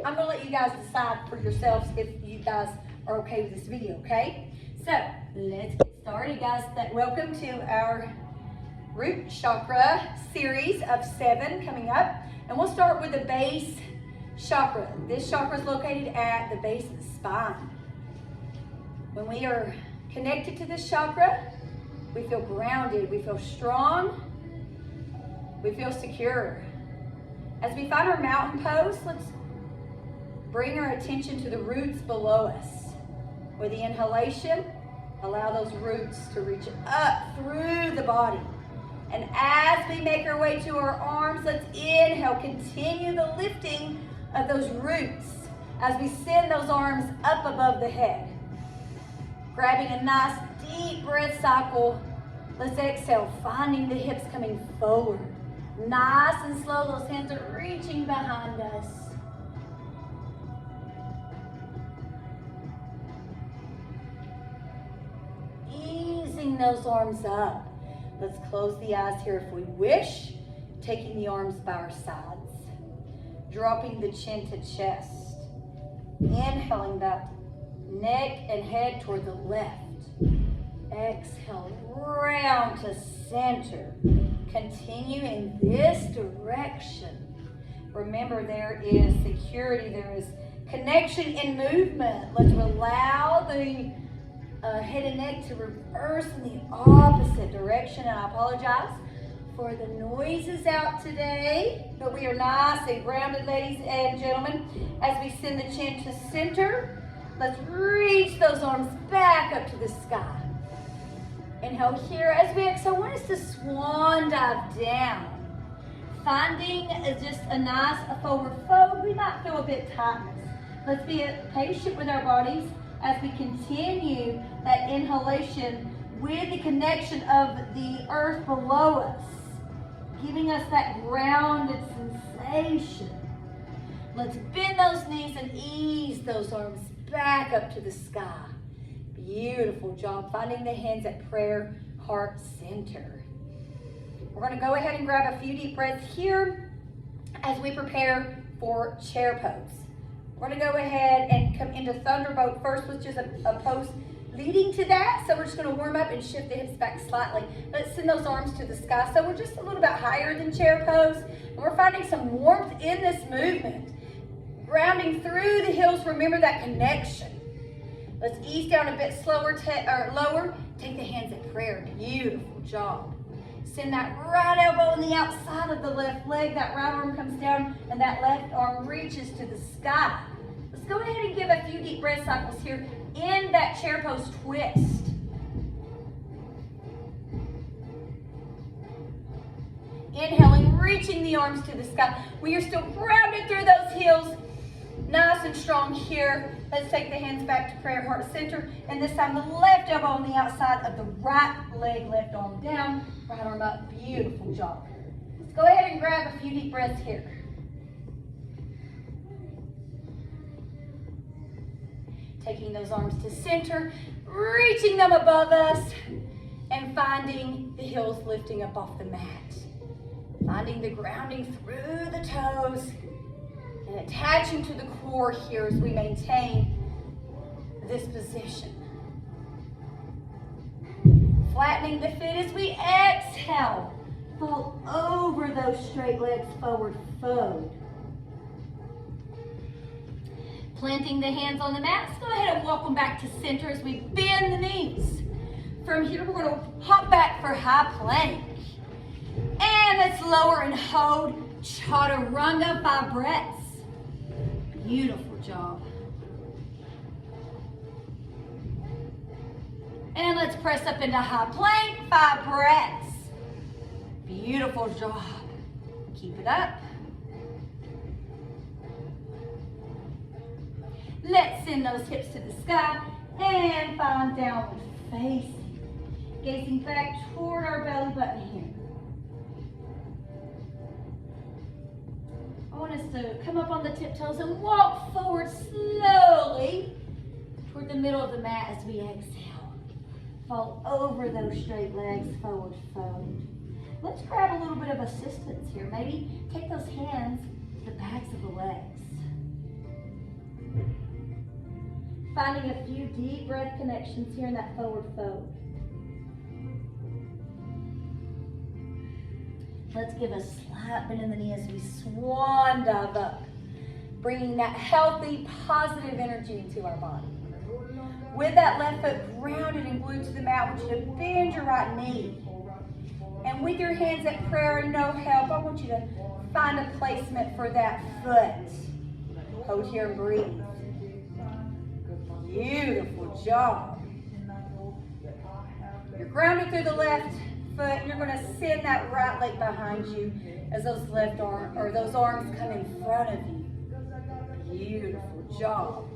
I'm gonna let you guys decide for yourselves if you guys are okay with this video, okay? So let's get started, guys. Welcome to our root chakra series of 7 coming up. And we'll start with the base chakra. This chakra is located at the base of the spine. When we are connected to this chakra, we feel grounded, we feel strong, we feel secure. As we find our mountain pose, let's bring our attention to the roots below us. With the inhalation, allow those roots to reach up through the body. And as we make our way to our arms, let's inhale, continue the lifting of those roots as we send those arms up above the head. Grabbing a nice deep breath cycle, let's exhale, finding the hips coming forward. Nice and slow, those hands are reaching behind us. Easing those arms up. Let's close the eyes here if we wish, taking the arms by our sides. Dropping the chin to chest. Inhaling that neck and head toward the left. Exhale, round to center. Continue in this direction. Remember, there is security, there is connection in movement. Let's allow the head and neck to reverse in the opposite direction. And I apologize for the noises out today, but we are nice and grounded, ladies and gentlemen. As we send the chin to center, let's reach those arms back up to the sky. Inhale here. As we exhale, I want us to swan dive down. Finding just a nice forward fold. We might feel a bit tightness. Let's be patient with our bodies as we continue that inhalation with the connection of the earth below us, giving us that grounded sensation. Let's bend those knees and ease those arms back up to the sky. Beautiful job. Finding the hands at prayer heart center. We're going to go ahead and grab a few deep breaths here as we prepare for chair pose. We're going to go ahead and come into thunderbolt first, which is a pose leading to that. So we're just going to warm up and shift the hips back slightly. Let's send those arms to the sky. So we're just a little bit higher than chair pose. And we're finding some warmth in this movement. Grounding through the heels. Remember that connection. Let's ease down a bit slower or lower. Take the hands at prayer. Beautiful job. Send that right elbow on the outside of the left leg. That right arm comes down and that left arm reaches to the sky. Let's go ahead and give a few deep breath cycles here in that chair pose twist. Inhaling, reaching the arms to the sky. We are still grounded through those heels. Nice and strong here. Let's take the hands back to prayer heart center. And this time the left elbow on the outside of the right leg, left arm down, right arm up. Beautiful job. Let's go ahead and grab a few deep breaths here. Taking those arms to center, reaching them above us, and finding the heels lifting up off the mat. Finding the grounding through the toes, and attaching to the core here as we maintain this position. Flattening the feet as we exhale. Fall over those straight legs, forward fold. Planting the hands on the mat. Let's go ahead and walk them back to center as we bend the knees. From here, we're going to hop back for high plank. And let's lower and hold chaturanga, 5 breaths. Beautiful job. And let's press up into high plank, 5 breaths. Beautiful job. Keep it up. Let's send those hips to the sky and find downward facing. Gazing back toward our belly button here. I want us to come up on the tiptoes and walk forward slowly toward the middle of the mat as we exhale. Fall over those straight legs, forward fold. Let's grab a little bit of assistance here. Maybe take those hands to the backs of the legs. Finding a few deep breath connections here in that forward fold. Let's give a slight bend in the knee as we swan dive up, bringing that healthy, positive energy into our body. With that left foot grounded and glued to the mat, I want you to bend your right knee. And with your hands at prayer and no help, I want you to find a placement for that foot. Hold here and breathe. Beautiful job. You're grounded through the left foot, and you're going to send that right leg behind you as those those arms come in front of you. Beautiful job.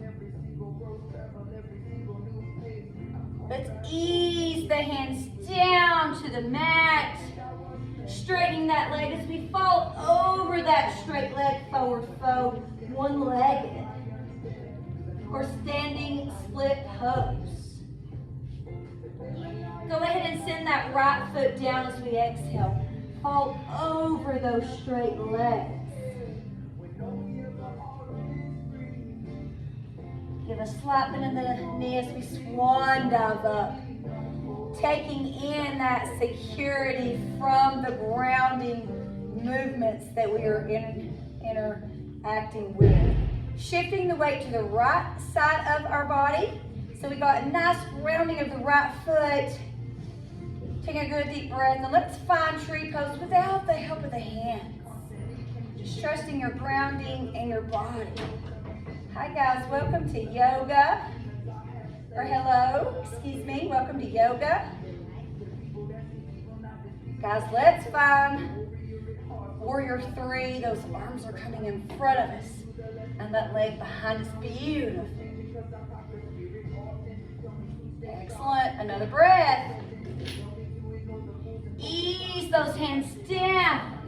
Let's ease the hands down to the mat, straightening that leg as we fall over that straight leg, forward fold, one-legged, or standing split pose. Go ahead and send that right foot down as we exhale. Fall over those straight legs. Give a slight bend in the knee as we swan dive up. Taking in that security from the grounding movements that we are interacting with. Shifting the weight to the right side of our body. So we got a nice grounding of the right foot. Take a good deep breath, and let's find tree pose without the help of the hands. Just trusting your grounding and your body. Hi guys, welcome to yoga. Or hello, excuse me, welcome to yoga. Guys, let's find warrior three. Those arms are coming in front of us. And that leg behind us, beautiful. Excellent, another breath. Ease those hands down.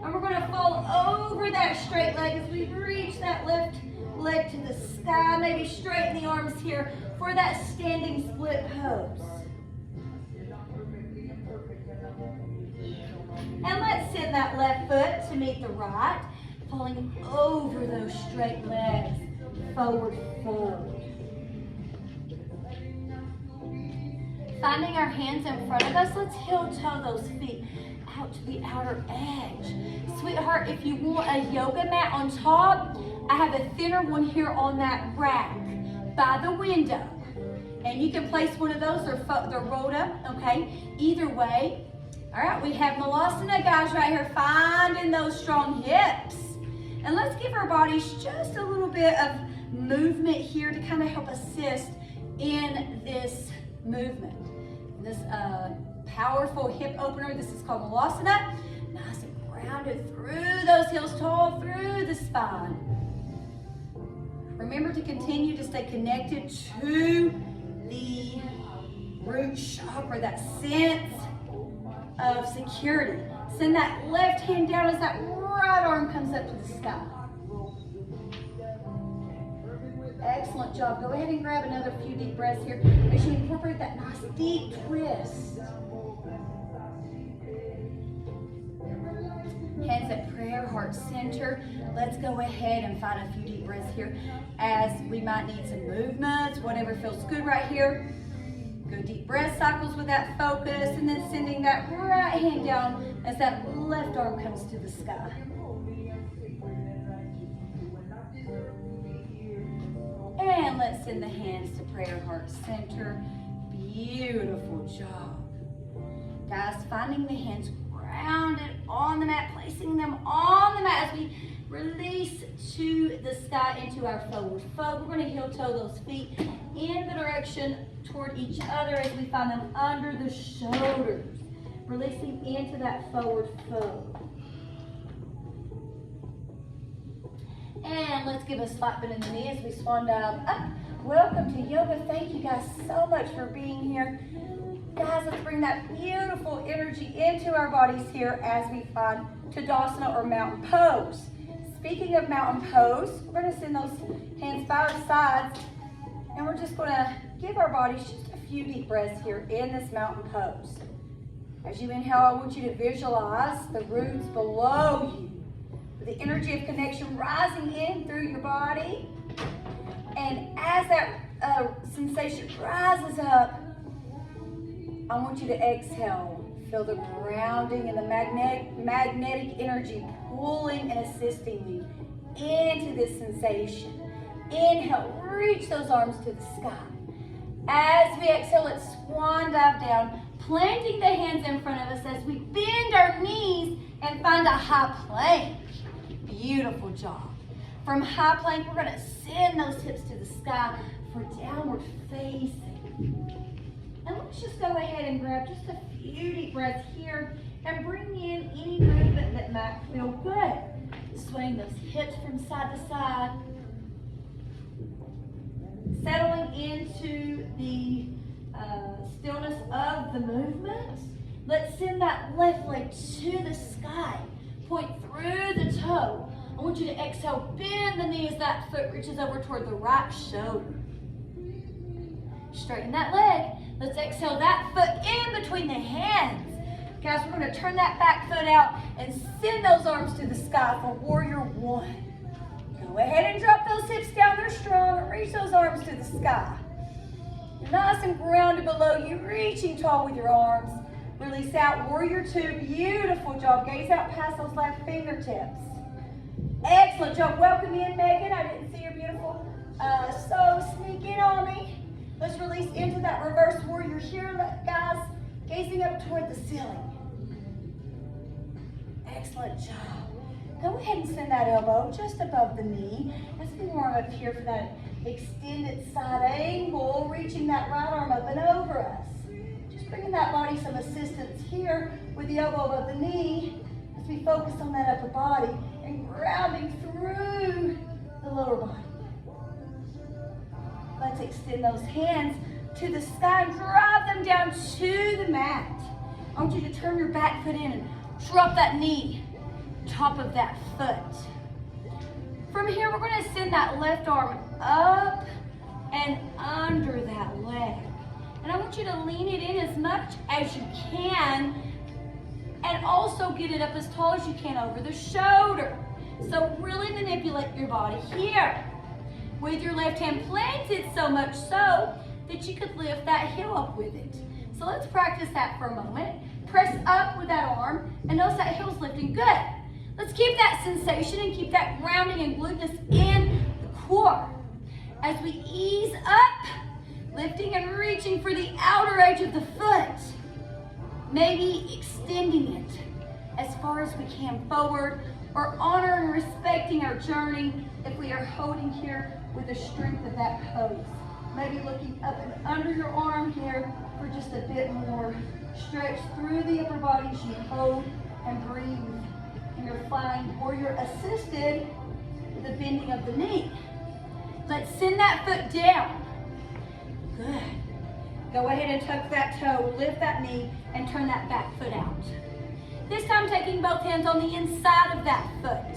And we're gonna fall over that straight leg as we reach that left leg to the sky. Maybe straighten the arms here for that standing split pose. And let's send that left foot to meet the right, falling over those straight legs, forward fold. Finding our hands in front of us, let's heel toe those feet out to the outer edge. Sweetheart, if you want a yoga mat on top, I have a thinner one here on that rack by the window. And you can place one of those, they're rolled up, okay? Either way. All right, we have Muladhara, guys, right here, finding those strong hips. And let's give our bodies just a little bit of movement here to kind of help assist in this movement. This powerful hip opener, this is called Muladhara. Nice and grounded through those heels, tall through the spine. Remember to continue to stay connected to the root chakra, that sense of security. Send that left hand down as that right arm comes up to the sky. Excellent job. Go ahead and grab another few deep breaths here as you incorporate that nice deep twist. Hands at prayer, heart center. Let's go ahead and find a few deep breaths here as we might need some movements, whatever feels good right here. Go deep breath cycles with that focus, and then sending that right hand down as that left arm comes to the sky. And let's send the hands to prayer, heart center. Beautiful job. Guys, finding the hands grounded on the mat, placing them on the mat as we release to the sky into our forward fold. We're going to heel toe those feet in the direction toward each other as we find them under the shoulders. Releasing into that forward fold. And let's give a slight bend in the knee as we swan dive up. Welcome to yoga. Thank you guys so much for being here. Guys, let's bring that beautiful energy into our bodies here as we find Tadasana or mountain pose. Speaking of mountain pose, we're going to send those hands by our sides, and we're just going to give our bodies just a few deep breaths here in this mountain pose. As you inhale, I want you to visualize the roots below you, with the energy of connection rising in through your body. And as that sensation rises up, I want you to exhale. Feel the grounding and the magnetic energy pulling and assisting you into this sensation. Inhale, reach those arms to the sky. As we exhale, let's swan dive down, planting the hands in front of us as we bend our knees and find a high plank. Beautiful job. From high plank, we're going to send those hips to the sky for downward facing. And let's just go ahead and grab just a few deep breaths here and bring in any movement that might feel good. Swaying those hips from side to side. Settling into the stillness of the movement. Let's send that left leg to the sky. Point through the toe. I want you to exhale, bend the knee as that foot reaches over toward the right shoulder. Straighten that leg. Let's exhale that foot in between the hands. Guys, we're going to turn that back foot out and send those arms to the sky for warrior one. Go ahead and drop those hips down. They're strong. And reach those arms to the sky. You're nice and grounded below you, reaching tall with your arms. Release out, warrior two. Beautiful job. Gaze out past those left fingertips. Excellent job. Welcome in, Megan. I didn't see your beautiful. So sneak in on me. Let's release into that reverse warrior here, guys. Gazing up toward the ceiling. Excellent job. Go ahead and send that elbow just above the knee as we warm up here for that extended side angle, reaching that right arm up and over us. Just bringing that body some assistance here with the elbow above the knee as we focus on that upper body and grounding through the lower body. Let's extend those hands to the sky and drive them down to the mat. I want you to turn your back foot in and drop that knee, top of that foot. From here, we're going to send that left arm up and under that leg. And I want you to lean it in as much as you can and also get it up as tall as you can over the shoulder. So really manipulate your body here. With your left hand planted so much so that you could lift that heel up with it. So let's practice that for a moment. Press up with that arm and notice that heel's lifting good. Let's keep that sensation and keep that grounding and gluteness in the core. As we ease up, lifting and reaching for the outer edge of the foot. Maybe extending it as far as we can forward, or honor and respecting our journey if we are holding here with the strength of that pose. Maybe looking up and under your arm here for just a bit more. Stretch through the upper body as you hold and breathe. And you're flying or you're assisted with the bending of the knee. Let's send that foot down. Good. Go ahead and tuck that toe, lift that knee, and turn that back foot out. This time taking both hands on the inside of that foot.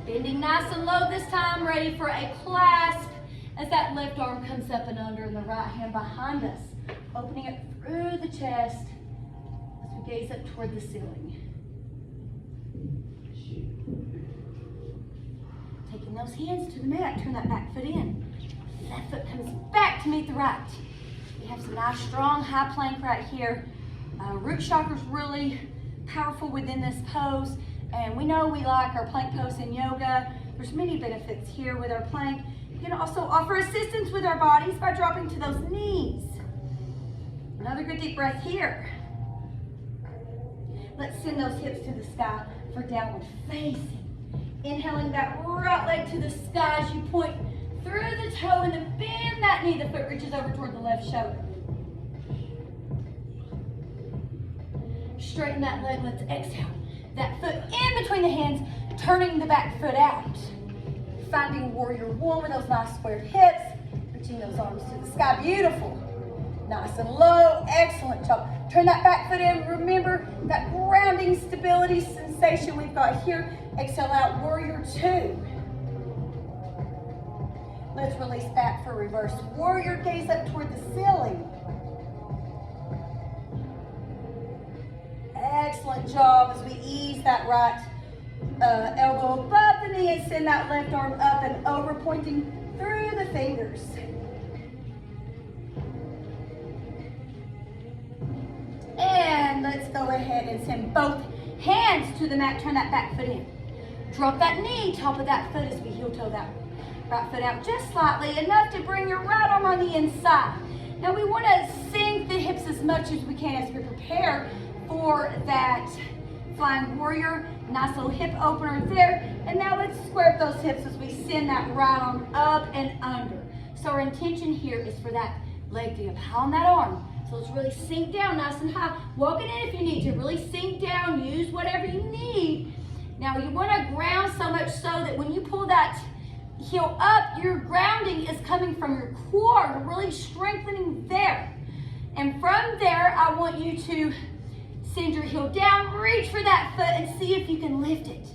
Bending nice and low this time, ready for a clasp as that left arm comes up and under and the right hand behind us. Opening it through the chest as we gaze up toward the ceiling. Taking those hands to the mat, turn that back foot in. Left foot comes back to meet the right. We have some nice strong high plank right here. Root chakra is really powerful within this pose, and we know we like our plank pose in yoga. There's many benefits here with our plank. We can also offer assistance with our bodies by dropping to those knees. Another good deep breath here. Let's send those hips to the sky for downward facing. Inhaling that right leg to the sky as you point through the toe and then bend that knee. The foot reaches over toward the left shoulder. Straighten that leg. Let's exhale. That foot in between the hands, turning the back foot out. Finding warrior one with those nice squared hips. Reaching those arms to the sky. Beautiful. Nice and low. Excellent job. Turn that back foot in. Remember that grounding stability sensation we've got here. Exhale out, warrior two. Let's release back for reverse warrior. Gaze up toward the ceiling. Excellent job as we ease that right elbow above above the knee and send that left arm up and over, pointing through the fingers. And let's go ahead and send both hands to the mat. Turn that back foot in. Drop that knee, top of that foot as we heel toe that right foot out just slightly, enough to bring your right arm on the inside. Now we want to sink the hips as much as we can as we prepare for that flying warrior. Nice little hip opener there. And now let's square up those hips as we send that right arm up and under. So our intention here is for that leg to get high on that arm. So let's really sink down nice and high. Walk it in if you need to. Really sink down. Use whatever you need. Now you want to ground so much so that when you pull that heel up, your grounding is coming from your core, really strengthening there. And from there, I want you to send your heel down, reach for that foot, and see if you can lift it.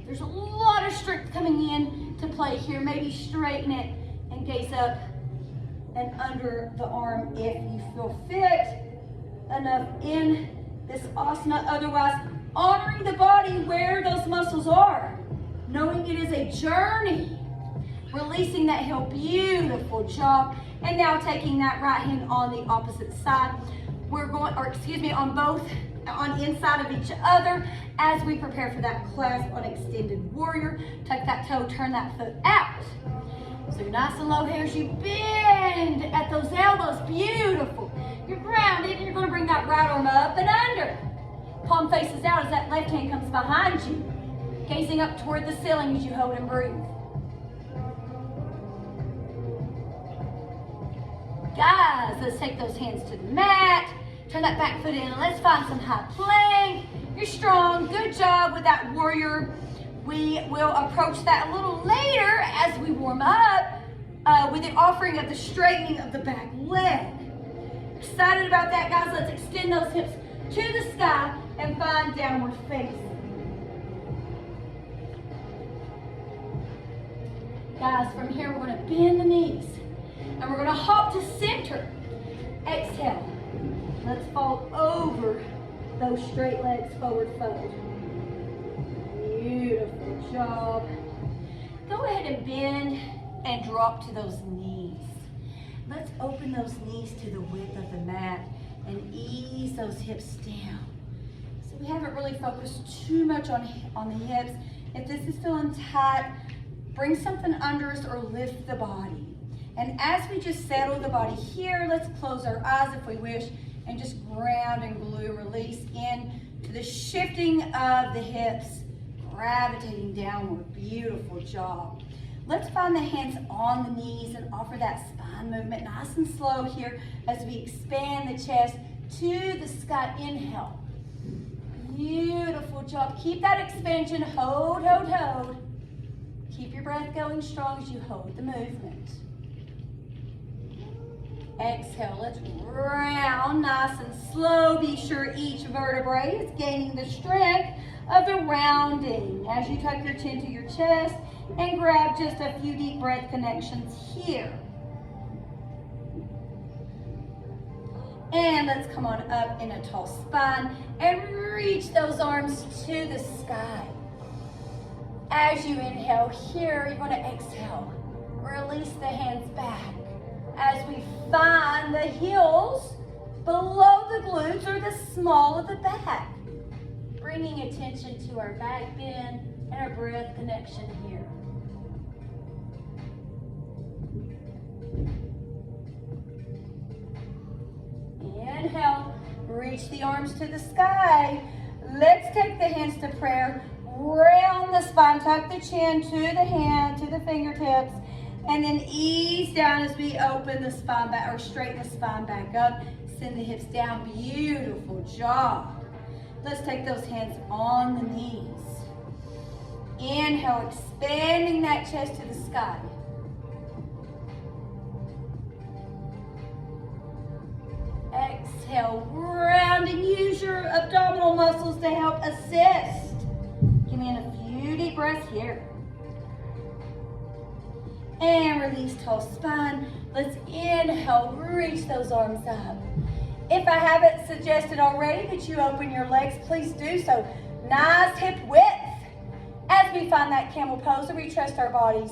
There's a lot of strength coming in to play here. Maybe straighten it and gaze up and under the arm if you feel fit enough in this asana. Otherwise, honoring the body where those muscles are, knowing it is a journey. Releasing that heel, beautiful job. And now taking that right hand on the opposite side. We're going, on both, on inside of each other as we prepare for that clasp on extended warrior. Tuck that toe, turn that foot out. So you're nice and low here as you bend at those elbows, beautiful. You're grounded and you're gonna bring that right arm up and under. Palm faces out as that left hand comes behind you. Gazing up toward the ceiling as you hold and breathe. Guys, let's take those hands to the mat. Turn that back foot in and let's find some high plank. You're strong, good job with that warrior. We will approach that a little later as we warm up with the offering of the straightening of the back leg. Excited about that, guys. Let's extend those hips to the sky and find downward facing. Guys, from here we're going to bend the knees. And we're going to hop to center. Exhale. Let's fall over those straight legs, forward fold. Beautiful job. Go ahead and bend and drop to those knees. Let's open those knees to the width of the mat and ease those hips down. So we haven't really focused too much on the hips. If this is feeling tight, bring something under us or lift the body. And as we just settle the body here, let's close our eyes if we wish and just ground and glue, release in to the shifting of the hips, gravitating downward. Beautiful job. Let's find the hands on the knees and offer that spine movement nice and slow here as we expand the chest to the sky. Inhale. Beautiful job. Keep that expansion. Hold, hold, hold. Keep your breath going strong as you hold the movement. Exhale, let's round nice and slow. Be sure each vertebrae is gaining the strength of the rounding as you tuck your chin to your chest and grab just a few deep breath connections here. And let's come on up in a tall spine and reach those arms to the sky. As you inhale here, you're going to exhale. Release the hands back. As we find the heels below the glutes or the small of the back. Bringing attention to our back bend and our breath connection here. Inhale, reach the arms to the sky. Let's take the hands to prayer. Round the spine, tuck the chin to the hand, to the fingertips. And then ease down as we open the spine back, or straighten the spine back up. Send the hips down. Beautiful job. Let's take those hands on the knees. Inhale, expanding that chest to the sky. Exhale, rounding. Use your abdominal muscles to help assist. Give me a few deep breaths here. And release, tall spine. Let's inhale, reach those arms up. If I haven't suggested already that you open your legs, please do so. Nice hip width. As as we find that camel pose, we trust our bodies,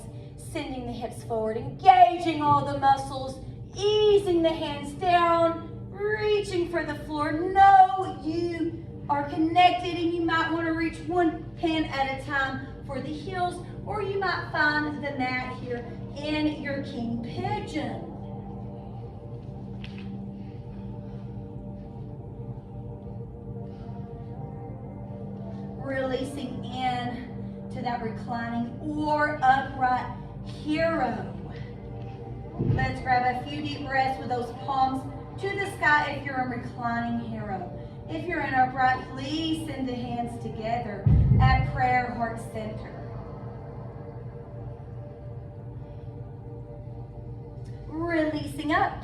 sending the hips forward, engaging all the muscles, easing the hands down, reaching for the floor. Know you are connected, and you might want to reach one hand at a time for the heels, or you might find the mat here in your king pigeon. Releasing in to that reclining or upright hero. Let's grab a few deep breaths with those palms to the sky if you're in reclining hero. If you're in upright, please send the hands together at prayer heart center. Releasing up.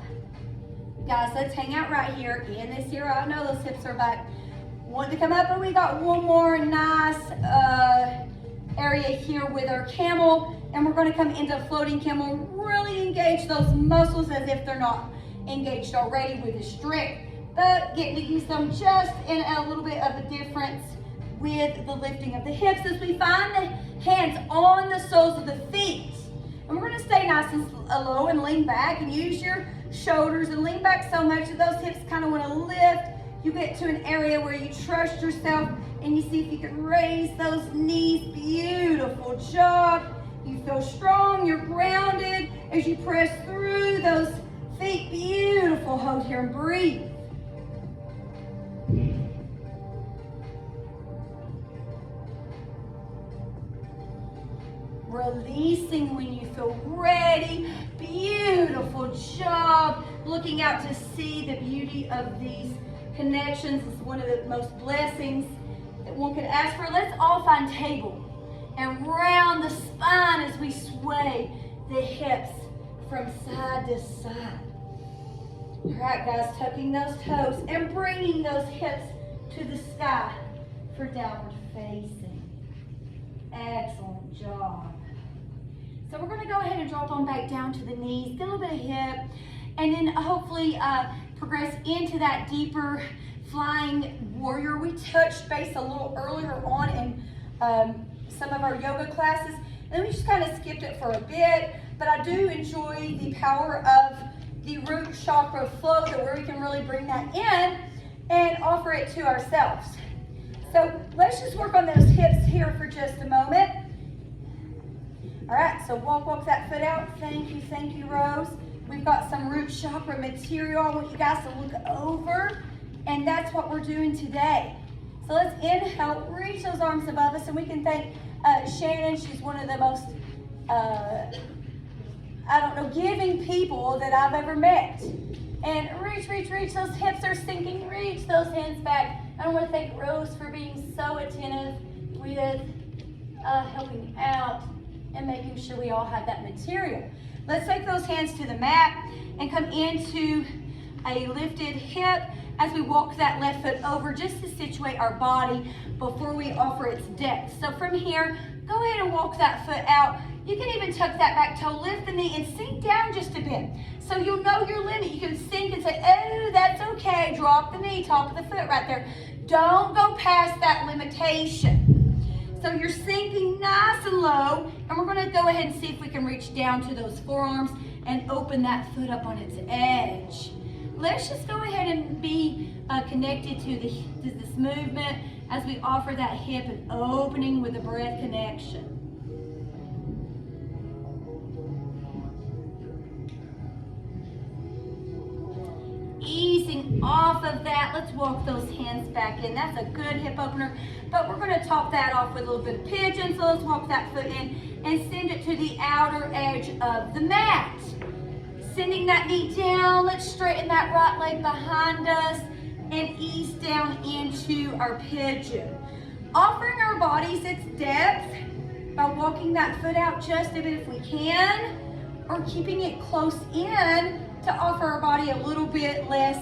Guys, let's hang out right here in this hero. I know those hips are back. Want to come up, but we got one more nice area here with our camel, and we're going to come into floating camel. Really engage those muscles as if they're not engaged already with the strength, but getting to use them just in a little bit of a difference with the lifting of the hips as we find the hands on the soles of the feet. And we're going to stay nice and low and lean back and use your shoulders and lean back so much that those hips kind of want to lift. You get to an area where you trust yourself and you see if you can raise those knees. Beautiful job. You feel strong, you're grounded as you press through those feet. Beautiful. Hold here and breathe. Releasing when you feel ready. Beautiful job. Looking out to see the beauty of these connections is one of the most blessings that one could ask for. Let's all find table and round the spine as we sway the hips from side to side. All right, guys, tucking those toes and bringing those hips to the sky for downward facing. Excellent job. So we're going to go ahead and drop on back down to the knees, get a little bit of hip, and then hopefully progress into that deeper flying warrior. We touched base a little earlier on in some of our yoga classes, and then we just kind of skipped it for a bit, but I do enjoy the power of the root chakra flow, that where we can really bring that in and offer it to ourselves. So let's just work on those hips here for just a moment. All right, so walk that foot out. Thank you, Rose. We've got some root chakra material I want you guys to look over, and that's what we're doing today. So let's inhale, reach those arms above us, and we can thank Shannon. She's one of the most, giving people that I've ever met. And reach. Those hips are sinking. Reach those hands back. I want to thank Rose for being so attentive with helping out and making sure we all have that material. Let's take those hands to the mat and come into a lifted hip as we walk that left foot over just to situate our body before we offer its depth. So from here, go ahead and walk that foot out. You can even tuck that back toe, lift the knee, and sink down just a bit. So you'll know your limit. You can sink and say, oh, that's okay. Drop the knee, top of the foot right there. Don't go past that limitation. So you're sinking nice and low, and we're going to go ahead and see if we can reach down to those forearms and open that foot up on its edge. Let's just go ahead and be connected to this movement as we offer that hip and opening with the breath connection. Easing off of that, let's walk those hands back in. That's a good hip opener, but we're going to top that off with a little bit of pigeon. So let's walk that foot in and send it to the outer edge of the mat. Sending that knee down, let's straighten that right leg behind us and ease down into our pigeon. Offering our bodies its depth by walking that foot out just a bit if we can, or keeping it close in to offer our body a little bit less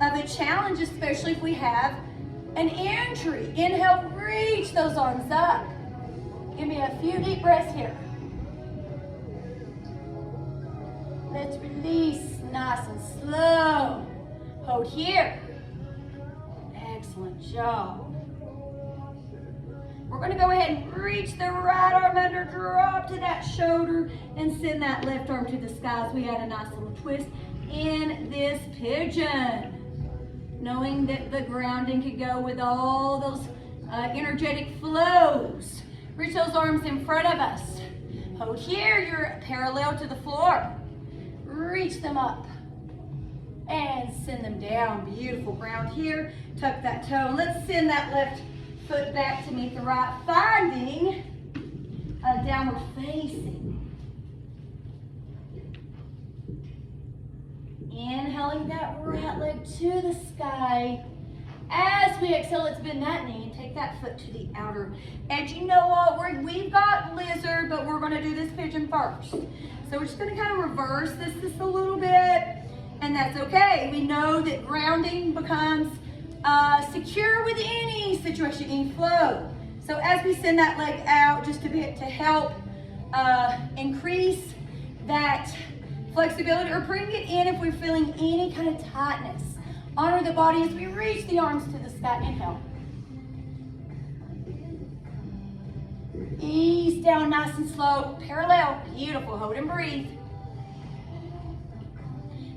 of a challenge, especially if we have an injury. Inhale, reach those arms up. Give me a few deep breaths here. Let's release nice and slow. Hold here. Excellent job. We're gonna go ahead and reach the right arm under, drop to that shoulder, and send that left arm to the sky as we add a nice little twist in this pigeon. Knowing that the grounding could go with all those energetic flows. Reach those arms in front of us. Hold here, you're parallel to the floor. Reach them up and send them down. Beautiful ground here. Tuck that toe. Let's send that left foot back to meet the right, finding a downward facing. Inhaling that right leg to the sky. As we exhale, let's bend that knee and take that foot to the outer edge. You know what? We've got lizard, but we're going to do this pigeon first. So we're just going to kind of reverse this just a little bit, and that's okay. We know that grounding becomes secure with any situation, any flow. So as we send that leg out just a bit to help increase that flexibility, or bring it in if we're feeling any kind of tightness. Honor the body as we reach the arms to the sky. Inhale. Ease down nice and slow, parallel. Beautiful. Hold and breathe.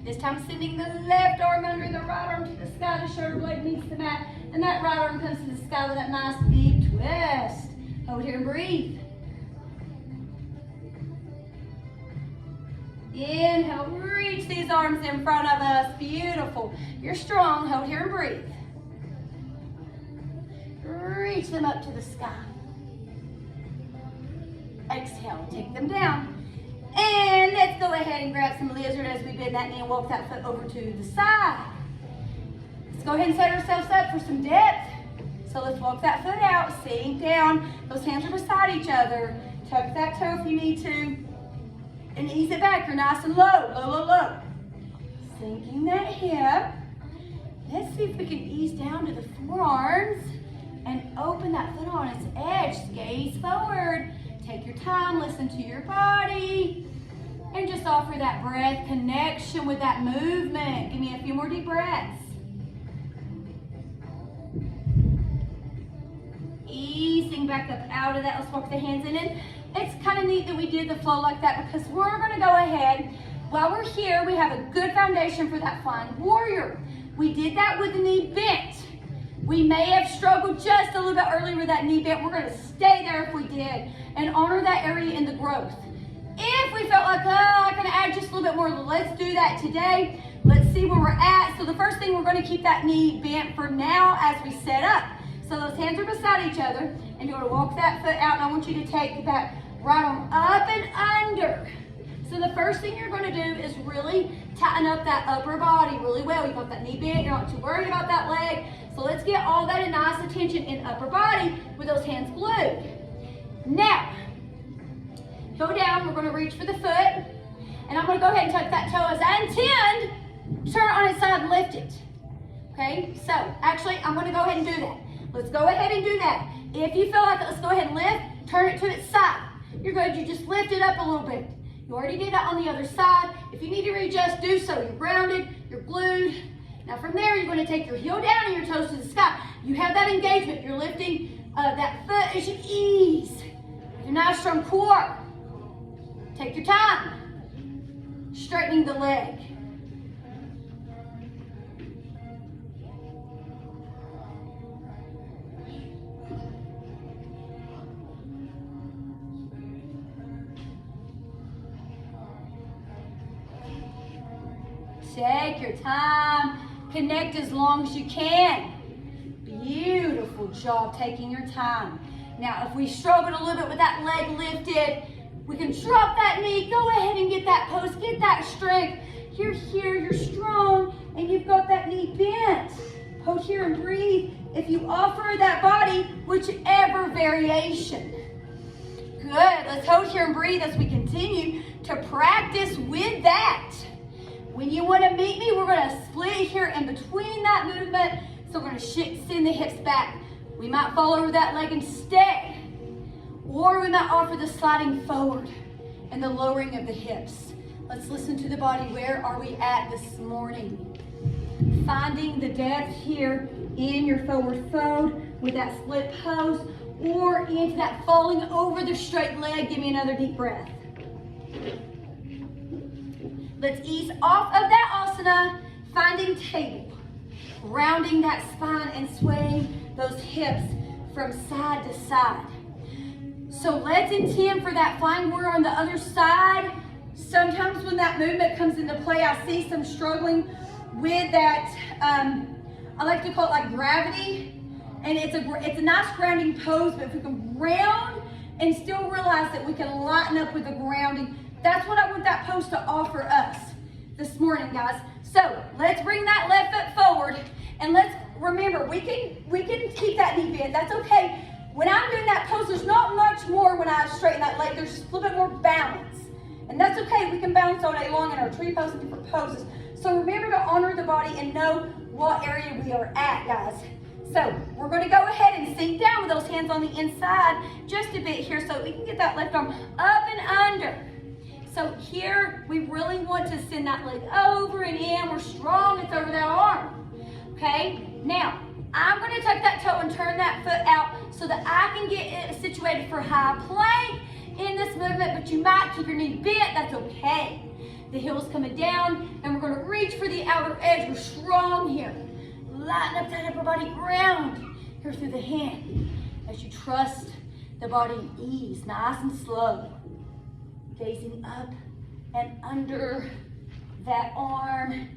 This time sending the left arm under, the right arm to the sky. The shoulder blade meets the mat, and that right arm comes to the sky with that nice deep twist. Hold here and breathe. Inhale, reach these arms in front of us. Beautiful. You're strong. Hold here and breathe. Reach them up to the sky. Exhale, take them down. And let's go ahead and grab some lizard as we bend that knee and walk that foot over to the side. Let's go ahead and set ourselves up for some depth. So let's walk that foot out, sink down. Those hands are beside each other. Tuck that toe if you need to. And ease it back. You're nice and low, low, low, low. Sinking that hip. Let's see if we can ease down to the forearms and open that foot on its edge. Gaze forward. Take your time, listen to your body, and just offer that breath connection with that movement. Give me a few more deep breaths. Easing back up out of that. Let's walk the hands in. And it's kind of neat that we did the flow like that, because we're going to go ahead. While we're here, we have a good foundation for that flying warrior. We did that with the knee bent. We may have struggled just a little bit earlier with that knee bent. We're going to stay there if we did and honor that area in the growth. If we felt like, I can add just a little bit more, let's do that today. Let's see where we're at. So the first thing, we're going to keep that knee bent for now as we set up. So those hands are beside each other, and you're going to walk that foot out, and I want you to take that right arm up and under. So the first thing you're going to do is really tighten up that upper body really well. You've got that knee bent, you're not too worried about that leg. So let's get all that in nice attention in upper body with those hands glued. Now, go down, we're going to reach for the foot, and I'm going to go ahead and tuck that toe as I intend, turn it on its side and lift it. Okay, so actually I'm going to go ahead and do that. Let's go ahead and do that. If you feel like it, let's go ahead and lift, turn it to its side. You're good, you just lift it up a little bit. You already did that on the other side. If you need to readjust, do so. You're grounded, you're glued. Now from there, you're going to take your heel down and your toes to the sky. You have that engagement. You're lifting that foot as you ease. Your nice strong core. Take your time. Straightening the leg. Take your time. Connect as long as you can. Beautiful job taking your time. Now, if we struggled a little bit with that leg lifted, we can drop that knee. Go ahead and get that pose. Get that strength. You're here. You're strong. And you've got that knee bent. Hold here and breathe. If you offer that body, whichever variation. Good. Let's hold here and breathe as we continue to practice with that. When you want to meet me, we're going to split here in between that movement. So we're going to send the hips back. We might fall over that leg and stay. Or we might offer the sliding forward and the lowering of the hips. Let's listen to the body. Where are we at this morning? Finding the depth here in your forward fold with that split pose. or into that falling over the straight leg. Give me another deep breath. Let's ease off of that asana, finding table, rounding that spine and swaying those hips from side to side. So let's intend for that flying warrior on the other side. Sometimes when that movement comes into play, I see some struggling with that, I like to call it like gravity. And it's a nice grounding pose, but if we can ground and still realize that we can lighten up with the grounding, that's what I want that pose to offer us this morning, guys. So let's bring that left foot forward, and let's remember, we can keep that knee bent. That's okay. When I'm doing that pose, there's not much more when I straighten that leg. There's just a little bit more balance. And that's okay. We can balance all day long in our tree pose and different poses. So remember to honor the body and know what area we are at, guys. So we're going to go ahead and sink down with those hands on the inside just a bit here so we can get that left arm up and under. So here we really want to send that leg over and in. We're strong. It's over that arm. Okay? Now, I'm going to tuck that toe and turn that foot out so that I can get it situated for high plank in this movement, but you might keep your knee bent. That's okay. The heel's coming down, and we're going to reach for the outer edge. We're strong here. Lighten up that upper body ground here through the hand as you trust the body in ease, nice and slow. Gazing up and under that arm.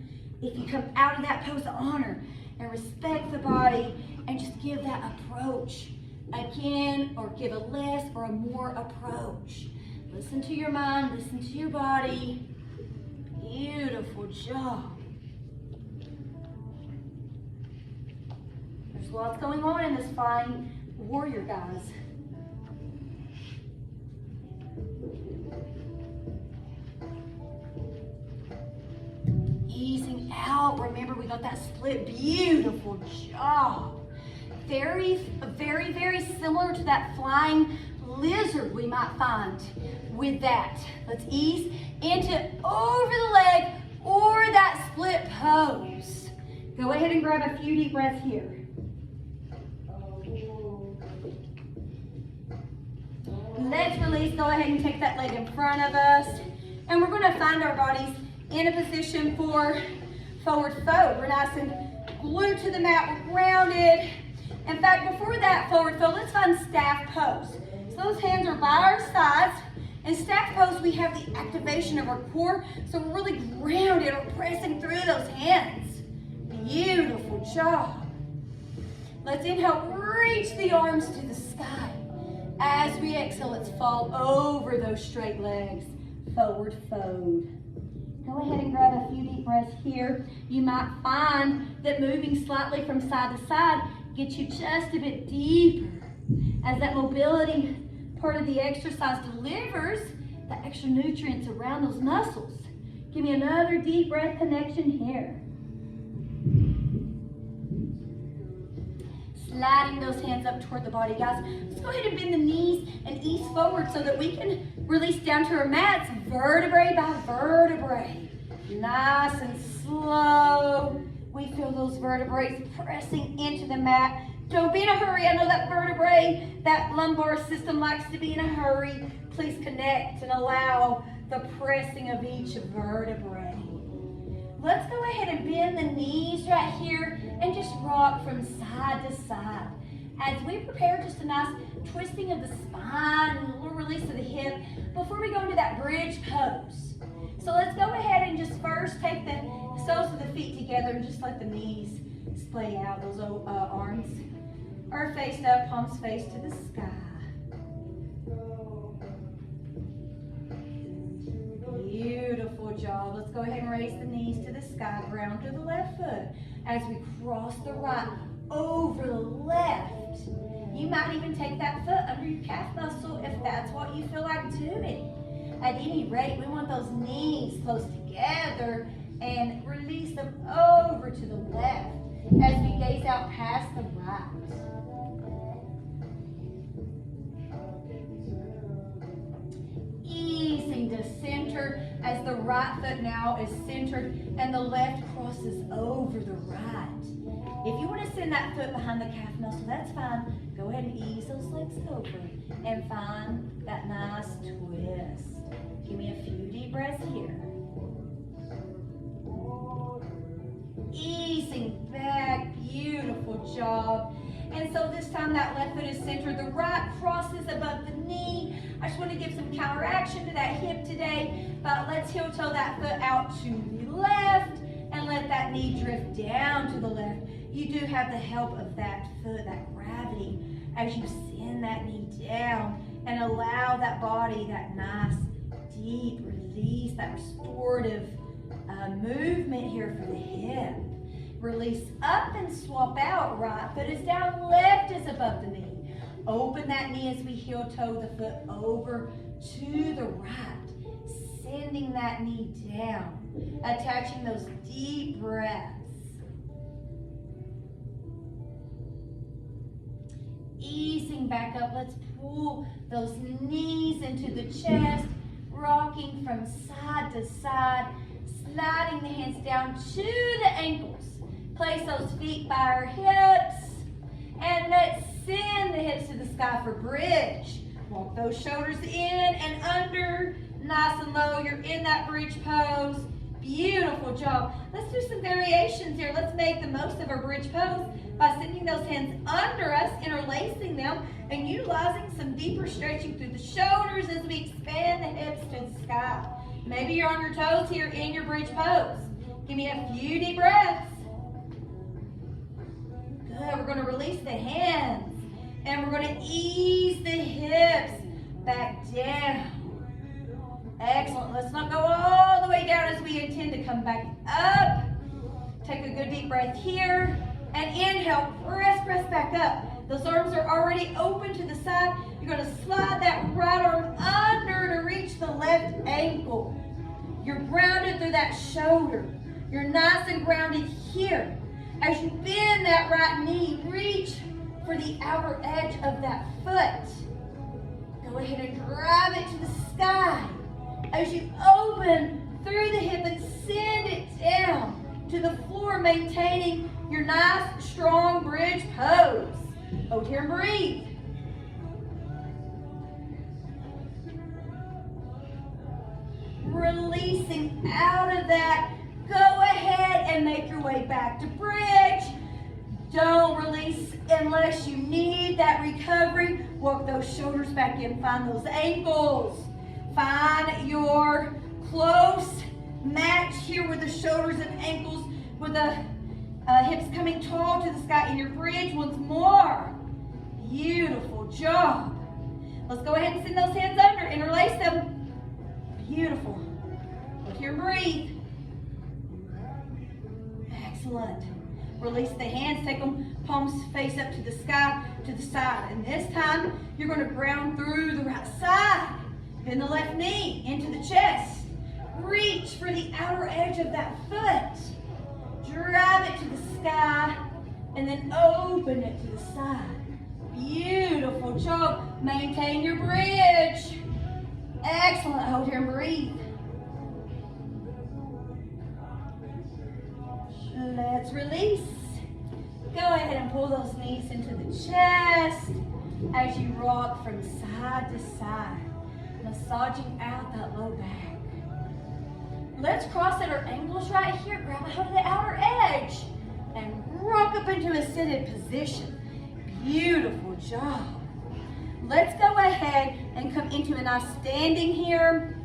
If you come out of that pose, honor and respect the body and just give that approach again, or give a less or a more approach. Listen to your mind, listen to your body. Beautiful job. There's lots going on in this flying warrior, guys. Easing out. Remember, we got that split. Beautiful job. Very, very, very similar to that flying lizard we might find with that. Let's ease into over the leg or that split pose. Go ahead and grab a few deep breaths here. Let's release. Go ahead and take that leg in front of us. And we're going to find our bodies in a position for forward fold. We're nice and glued to the mat. We're grounded. In fact, before that forward fold, let's find staff pose. So those hands are by our sides. In staff pose, we have the activation of our core. So we're really grounded. We're pressing through those hands. Beautiful job. Let's inhale, reach the arms to the sky. As we exhale, let's fall over those straight legs. Forward fold. Go ahead and grab a few deep breaths here. You might find that moving slightly from side to side gets you just a bit deeper as that mobility part of the exercise delivers the extra nutrients around those muscles. Give me another deep breath connection here. Sliding those hands up toward the body, guys. Let's go ahead and bend the knees and ease forward so that we can release down to our mats, vertebrae by vertebrae. Nice and slow. We feel those vertebrae pressing into the mat. Don't be in a hurry. I know that vertebrae, that lumbar system likes to be in a hurry. Please connect and allow the pressing of each vertebrae. Let's go ahead and bend the knees right here and just rock from side to side. As we prepare just a nice twisting of the spine and a little release of the hip before we go into that bridge pose. So let's go ahead and just first take the soles of the feet together and just let the knees splay out. Those arms are faced up, palms face to the sky. Beautiful job. Let's go ahead and raise the knees to the sky. Ground through the left foot as we cross the right over the left. You might even take that foot under your calf muscle if that's what you feel like doing. At any rate, we want those knees close together and release them over to the left as we gaze out past the right. Easing to center as the right foot now is centered and the left crosses over the right. If you want to send that foot behind the calf muscle, that's fine. Go ahead and ease those legs over and find that nice twist. Give me a few deep breaths here. Easing back, beautiful job. And so this time that left foot is centered, the right crosses above the knee. I just want to give some counteraction to that hip today, but let's heel toe that foot out to the left and let that knee drift down to the left. You do have the help of that foot, that gravity, as you send that knee down and allow that body, that nice deep release, that restorative movement here for the hip. Release up and swap out. Right foot is down, left is above the knee. Open that knee as we heel toe the foot over to the right. Sending that knee down. Attaching those deep breaths. Easing back up. Let's pull those knees into the chest. Rocking from side to side. Sliding the hands down to the ankles. Place those feet by our hips. And let's send the hips to the sky for bridge. Walk those shoulders in and under. Nice and low. You're in that bridge pose. Beautiful job. Let's do some variations here. Let's make the most of our bridge pose by sending those hands under us, interlacing them, and utilizing some deeper stretching through the shoulders as we expand the hips to the sky. Maybe you're on your toes here in your bridge pose. Give me a few deep breaths. Good. We're going to release the hands, and we're going to ease the hips back down. Excellent. Let's not go all the way down as we intend to come back up. Take a good deep breath here. And inhale, press back up. Those arms are already open to the side. You're going to slide that right arm under to reach the left ankle. You're grounded through that shoulder. You're nice and grounded here. As you bend that right knee, reach for the outer edge of that foot. Go ahead and drive it to the sky. As you open through the hip and send it down to the floor, maintaining your nice, strong bridge pose. Hold here and breathe. Releasing out of that. Go ahead and make your way back to bridge. Don't release unless you need that recovery. Walk those shoulders back in. Find those ankles. Find your close match here with the shoulders and ankles, with the hips coming tall to the sky in your bridge once more. Beautiful job. Let's go ahead and send those hands under. Interlace them. Beautiful. Look here and breathe. Excellent. Release the hands. Take them palms face up to the sky, to the side. And this time, you're going to ground through the right side. Bend the left knee into the chest. Reach for the outer edge of that foot. Drive it to the sky and then open it to the side. Beautiful job. Maintain your bridge. Excellent. Hold here and breathe. Let's release. Go ahead and pull those knees into the chest as you rock from side to side, massaging out that low back. Let's cross at our ankles right here. Grab a hold of the outer edge and rock up into a seated position. Beautiful job. Let's go ahead and come into a nice standing here.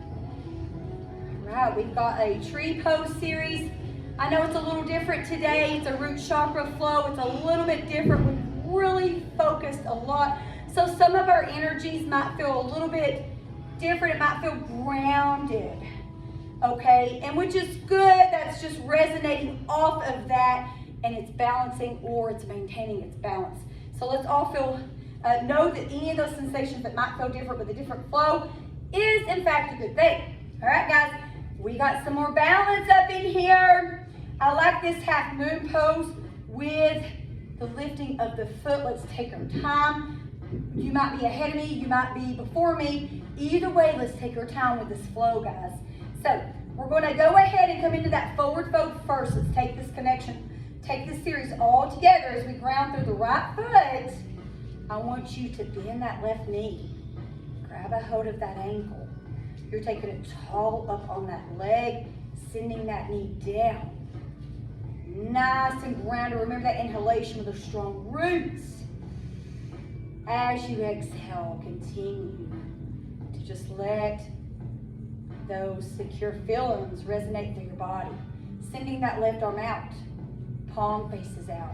All right, we've got a tree pose series. I know it's a little different today. It's a root chakra flow. It's a little bit different. We've really focused a lot. So some of our energies might feel a little bit different. It might feel grounded. Okay, and which is good. That's just resonating off of that, and it's balancing or it's maintaining its balance. So let's all know that any of those sensations that might feel different with a different flow is in fact a good thing. All right, guys, we got some more balance up in here. I like this half moon pose with the lifting of the foot. Let's take our time. You might be ahead of me, you might be before me. Either way, let's take our time with this flow, guys. So We're going to go ahead and come into that forward fold first. Let's take this connection, take this series all together as we ground through the right foot. I want you to bend that left knee. Grab a hold of that ankle. You're taking it tall up on that leg, sending that knee down. Nice and grounded. Remember that inhalation with those strong roots. As you exhale, continue to just let those secure feelings resonate through your body. Sending that left arm out. Palm faces out.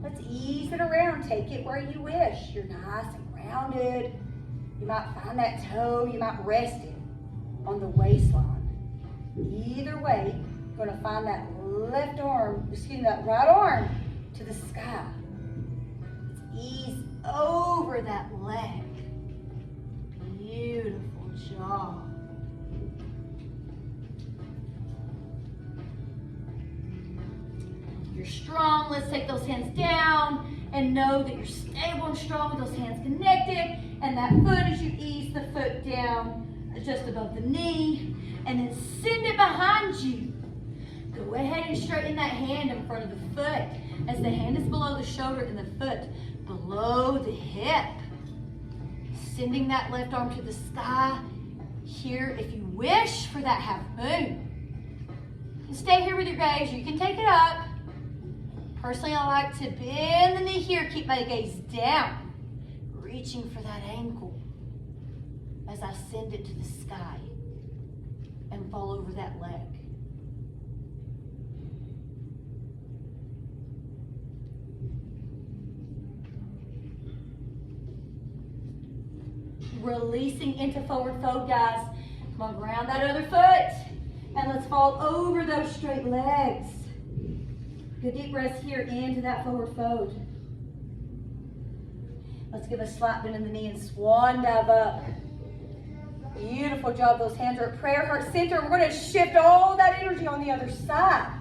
Let's ease it around. Take it where you wish. You're nice and grounded. You might find that toe. You might rest it on the waistline. Either way, you're going to find that left arm, that right arm to the sky. Let's ease over that leg. Beautiful job. You're strong. Let's take those hands down and know that you're stable and strong with those hands connected. And that foot, as you ease the foot down just above the knee, and then send it behind you. Go ahead and straighten that hand in front of the foot as the hand is below the shoulder and the foot below the hip. Sending that left arm to the sky here if you wish for that half moon. You can stay here with your gaze. You can take it up. Personally, I like to bend the knee here. Keep my gaze down. Reaching for that ankle as I send it to the sky and fall over that leg. Releasing into forward fold, guys. Come on, ground that other foot. And let's fall over those straight legs. Good deep breaths here into that forward fold. Let's give a slight bend in the knee and swan dive up. Beautiful job. Those hands are at prayer heart center. We're going to shift all that energy on the other side.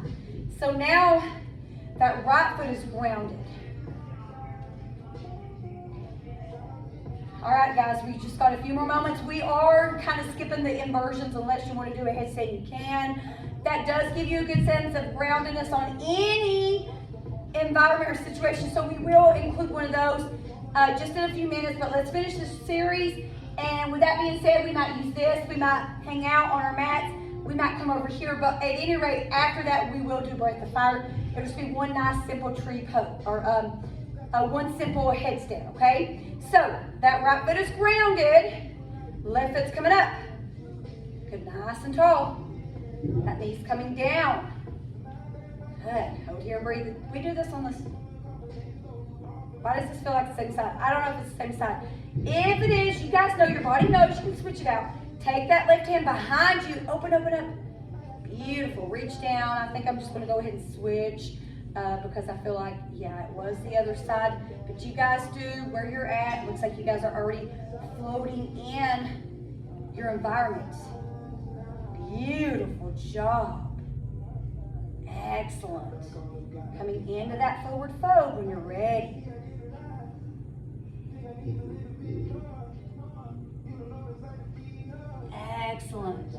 So now that right foot is grounded. All right, guys, we just got a few more moments. We are kind of skipping the inversions unless you want to do a headstand, you can. That does give you a good sense of groundedness on any environment or situation, so we will include one of those just in a few minutes, but let's finish this series. And with that being said, we might use this, we might hang out on our mats, we might come over here, but at any rate, after that, we will do Breath of Fire. It'll just be one nice simple tree pose, or one simple headstand, okay? So, that right foot is grounded, left foot's coming up. Good, nice and tall. That knee's coming down. Good, hold here and breathe. We do this on this. Why does this feel like the same side? I don't know if it's the same side. If it is, you guys know, your body knows, you can switch it out. Take that left hand behind you, open, open up. Beautiful, reach down. I think I'm just gonna go ahead and switch because I feel like, yeah, it was the other side. But you guys do where you're at. Looks like you guys are already floating in your environment. Beautiful job. Excellent. Coming into that forward fold when you're ready. Excellent.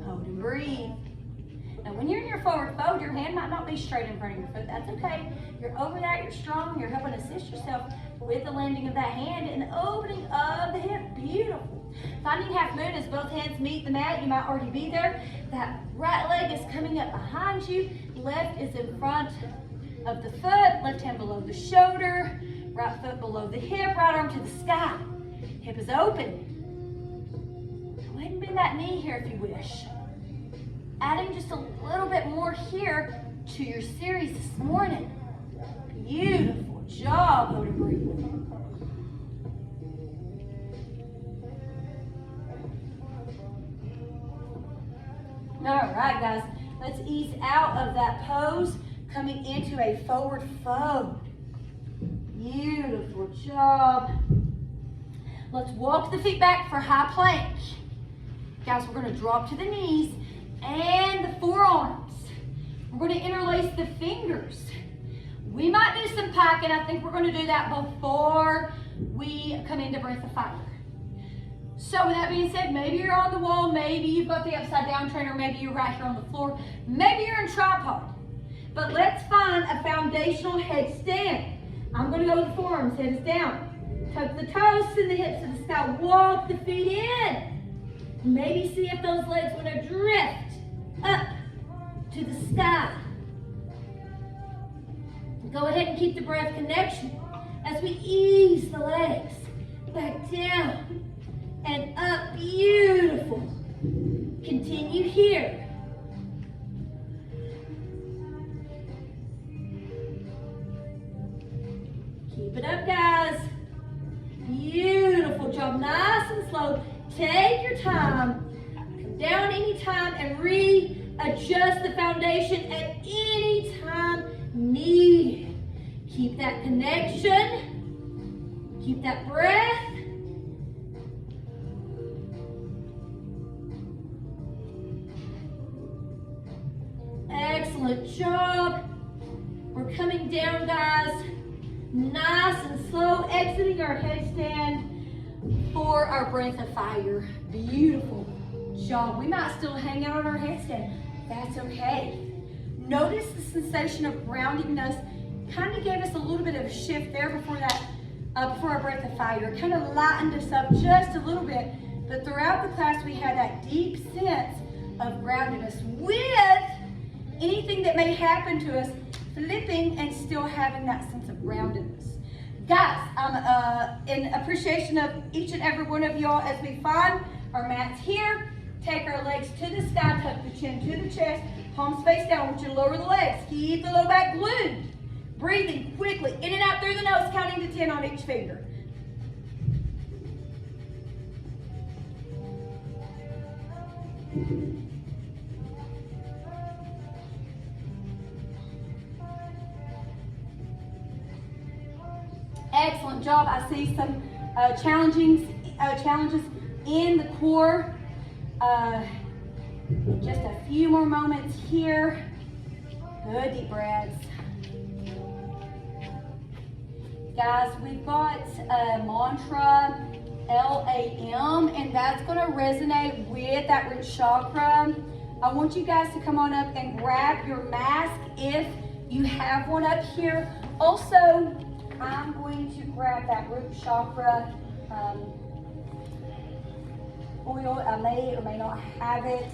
Hold and breathe. Now when you're in your forward fold, your hand might not be straight in front of your foot. That's okay. You're over that, you're strong, you're helping assist yourself with the landing of that hand and opening of the hip. Beautiful. Finding half moon as both hands meet the mat. You might already be there. That right leg is coming up behind you. Left is in front of the foot. Left hand below the shoulder. Right foot below the hip. Right arm to the sky. Hip is open. Go ahead and bend that knee here if you wish. Adding just a little bit more here to your series this morning. Beautiful job. Hold and breathe. All right, guys, let's ease out of that pose, coming into a forward fold. Beautiful job. Let's walk the feet back for high plank. Guys, we're going to drop to the knees and the forearms. We're going to interlace the fingers. We might do some packing. I think we're going to do that before we come into Breath of Fire. So with that being said, maybe you're on the wall, maybe you've got the upside down trainer, maybe you're right here on the floor, maybe you're in tripod. But let's find a foundational headstand. I'm gonna go with the forearms, head is down. Tuck the toes, send the hips to the sky, walk the feet in. Maybe see if those legs want to drift up to the sky. Go ahead and keep the breath connection as we ease the legs back down and up. Beautiful. Continue here. Keep it up, guys. Beautiful job. Nice and slow. Take your time. Come down anytime and readjust the foundation at any time needed. Keep that connection. Keep that breath. Excellent job. We're coming down, guys. Nice and slow, exiting our headstand for our breath of fire. Beautiful job. We might still hang out on our headstand. That's okay. Notice the sensation of groundingness kind of gave us a little bit of a shift there before our breath of fire. Kind of lightened us up just a little bit. But throughout the class, we had that deep sense of groundedness with anything that may happen to us, flipping and still having that sense of groundedness. Guys, I'm in appreciation of each and every one of y'all as we find our mats here. Take our legs to the sky, tuck the chin to the chest, palms face down. I want you to lower the legs. Keep the low back glued. Breathing quickly, in and out through the nose, counting to 10 on each finger. Excellent job. I see some challenges in the core. Just a few more moments here. Good deep breaths. Guys, we've got a mantra, LAM, and that's going to resonate with that root chakra. I want you guys to come on up and grab your mask if you have one up here. Also, I'm going to grab that root chakra oil. I may or may not have it,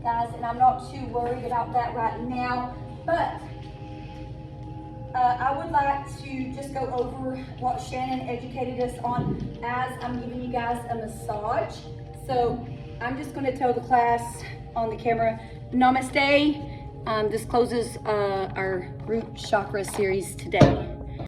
guys, and I'm not too worried about that right now, but I would like to just go over what Shannon educated us on as I'm giving you guys a massage. So I'm just going to tell the class on the camera, Namaste. This closes our root chakra series today.